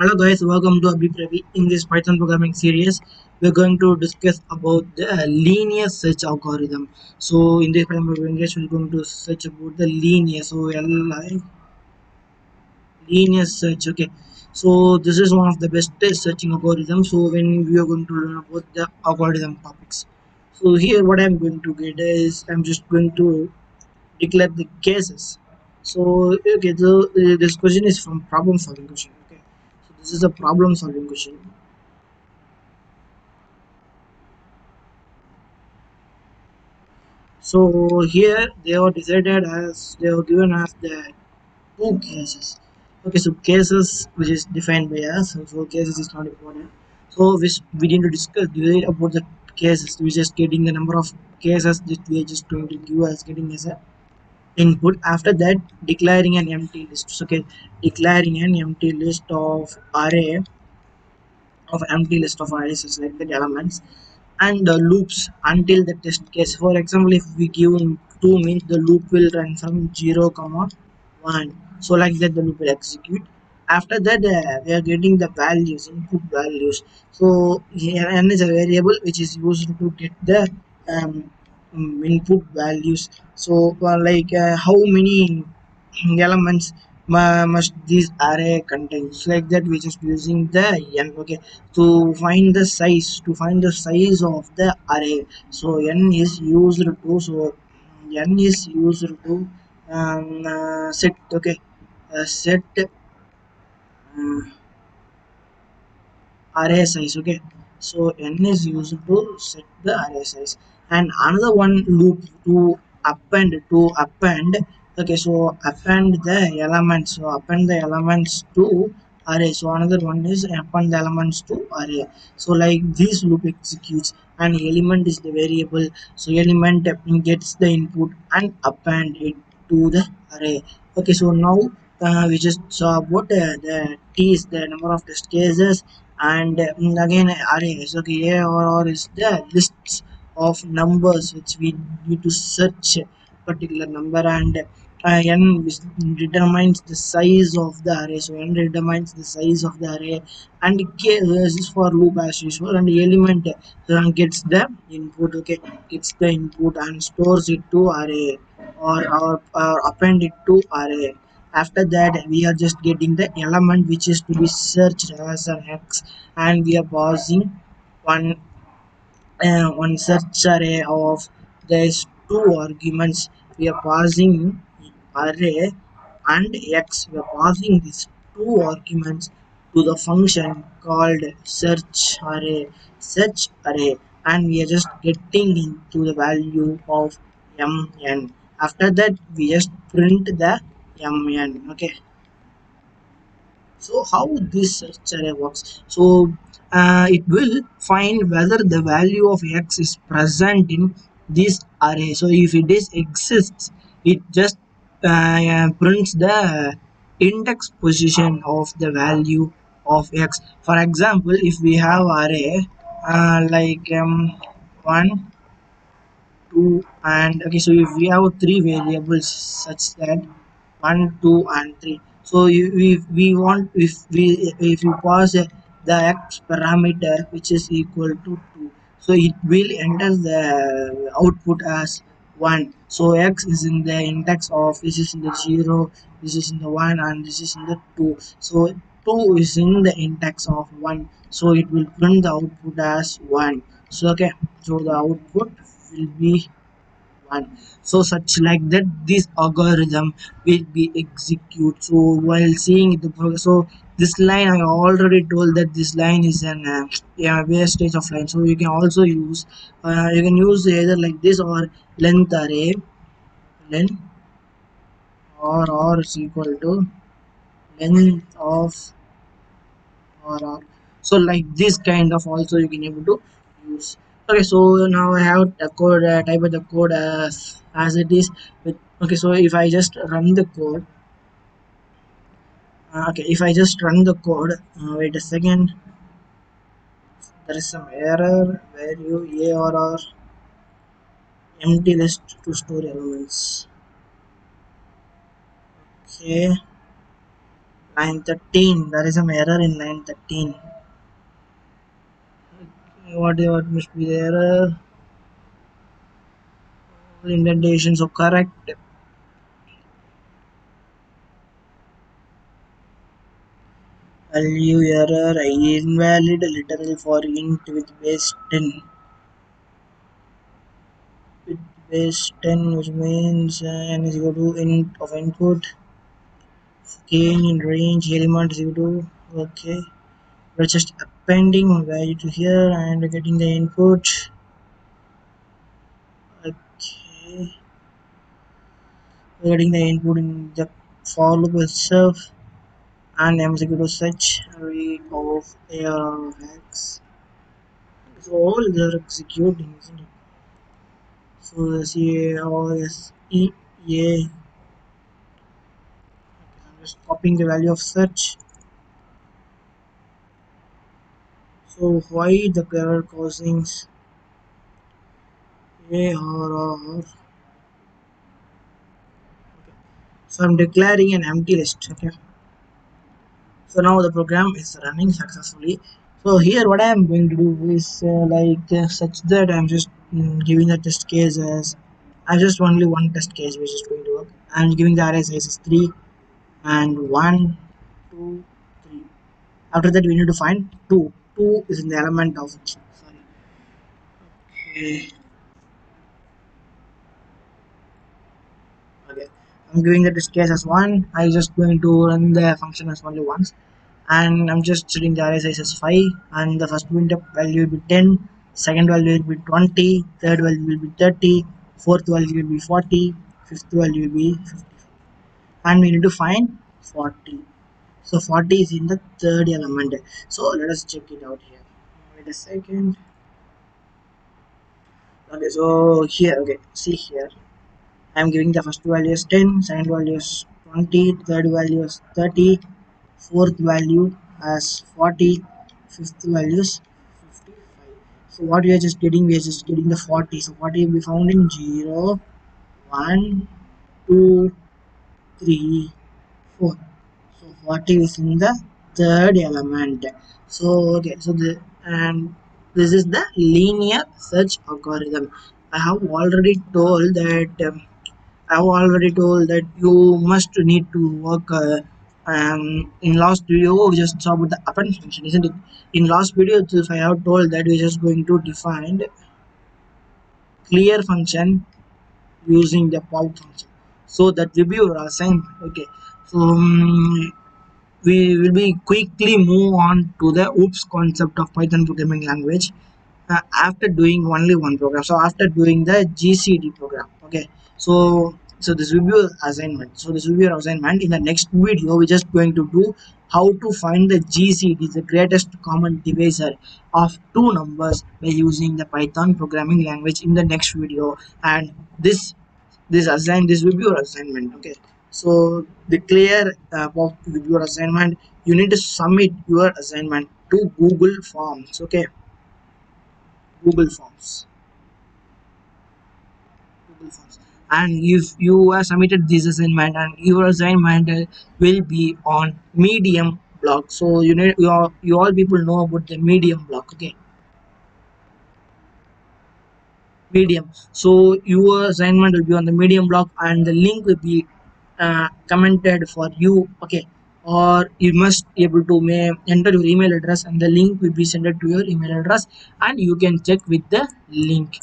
Hello guys, welcome to Abipravi. In this Python programming series, we're going to discuss about the linear search algorithm. So in this Python programming series, we're going to search about the linear. So LI linear search. Okay. So this is one of the best searching algorithms. So when we are going to learn about the algorithm topics. So here what I'm going to get is I'm just going to declare the cases. So okay, this question is from problem solving question. Okay. So this is a problem solving question. So here they are decided as they are given as the two cases. Okay, so cases which is defined by us. So cases is not important. So we need to discuss debate about the cases. We're just getting the number of cases that we are just going to give as getting as a input. After that, declaring an empty list. So, okay, declaring an empty list of array of empty list of arrays like the elements and the loops until the test case. For example, if we give 2 means the loop will run from 0 comma 1, so like that the loop will execute. After that we are getting the values, input values. So here n is a variable which is used to get the um, input values. So how many elements must this array contain. So like that we just using the n. Okay, to find the size of the array. So n is used to set. Okay, set array size. Okay, so n is used to set the array size, and another one loop to append. Okay, so append the elements. So append the elements to array. So another one is append the elements to array. So like this loop executes, and element is the variable. So element gets the input and append it to the array. Okay, so now we just saw about the t is the number of test cases, and again arrays. Okay, a or is the lists of numbers which we need to search a particular number, and n determines the size of the array. So n determines the size of the array, and k is for loop as usual, and element gets the input. Okay, gets the input and stores it to array, or append it to array. After that we are just getting the element which is to be searched as an x, and we are passing one one search array of there's two arguments. We are passing array and x. We are passing these two arguments to the function called search array, and we are just getting into the value of mn. After that we just print the mn. Okay, so how this search array works? So it will find whether the value of x is present in this array. So if it is exists, it just prints the index position of the value of x. For example, if we have array like 1, 2, and okay, so if we have three variables such that 1, 2, and 3. So if we want, if you pass the x parameter which is equal to 2, so it will enter the output as 1. So x is in the index of, this is in the 0, this is in the 1, and this is in the 2. So 2 is in the index of 1, so it will print the output as 1. So okay, so the output will be 1. So such like that this algorithm will be executed. So while seeing the progress, so this line I already told that this line is an yeah, wastage of line. So you can also use you can use either like this or length array. Length or is equal to length of or so like this kind of also you can able to use. Okay, so now I have the code, type of the code as it is with. Okay, so if I just run the code, okay, if I just run the code, wait a second, there is some error value a or empty list to store elements. Okay, line 13. There is some error in line 13. What must be the error? Indentations are correct. Value error invalid literal for int with base 10. With base 10, which means n is equal to int of input. Gain in range element is equal to, okay. We're just appending one value to here and getting the input. Okay. We're getting the input in the for loop itself and m is equal to such array of AR of x. So all they're executing, isn't it? So the CARSE, yeah. I'm just copying the value of search. So why the error causing ARR? So I'm declaring an empty list. Okay. So now the program is running successfully. So here what I am going to do is such that I'm just giving the test case as I just only one test case which is going to work. I'm giving the array size is 3 and 1, 2, 3. After that we need to find 2. 2 is in the element of sorry. Okay. Okay. I'm giving the test case as 1. I just going to run the function as only once. And I'm just setting the array size as 5 and the first printf value will be 10, second value will be 20, third value will be 30, fourth value will be 40, fifth value will be 50 and we need to find 40. So 40 is in the third element. So let us check it out here. Wait a second. Okay, so here, okay, see here. I'm giving the first value as 10, second value is 20, third value is 30, fourth value as 40, fifth value is 55. So what we are just getting, we are just getting the 40. So 40 will be found in 0, 1, 2, 3, 4. So 40 is in the third element. So okay, so the and this is the linear search algorithm. I have already told that I've already told that you must need to work. In last video, we just saw about the append function, isn't it? In last video, itself, I have told that we're just going to define clear function using the pop function. So that will be your assignment. Okay. So we will be quickly move on to the oops concept of Python programming language after doing only one program. So after doing the GCD program, okay. So this will be your assignment. So this will be your assignment. In the next video, we're just going to do how to find the GCD, the greatest common divisor of two numbers by using the Python programming language in the next video. And this will be your assignment. Okay. So declare about your assignment. You need to submit your assignment to Google Forms. Okay. Google Forms. Google Forms. And if you have submitted this assignment and your assignment will be on Medium blog. So you all people know about the Medium blog. Okay. Medium. So your assignment will be on the Medium blog and the link will be commented for you. Okay. Or you must able to enter your email address and the link will be sent to your email address and you can check with the link.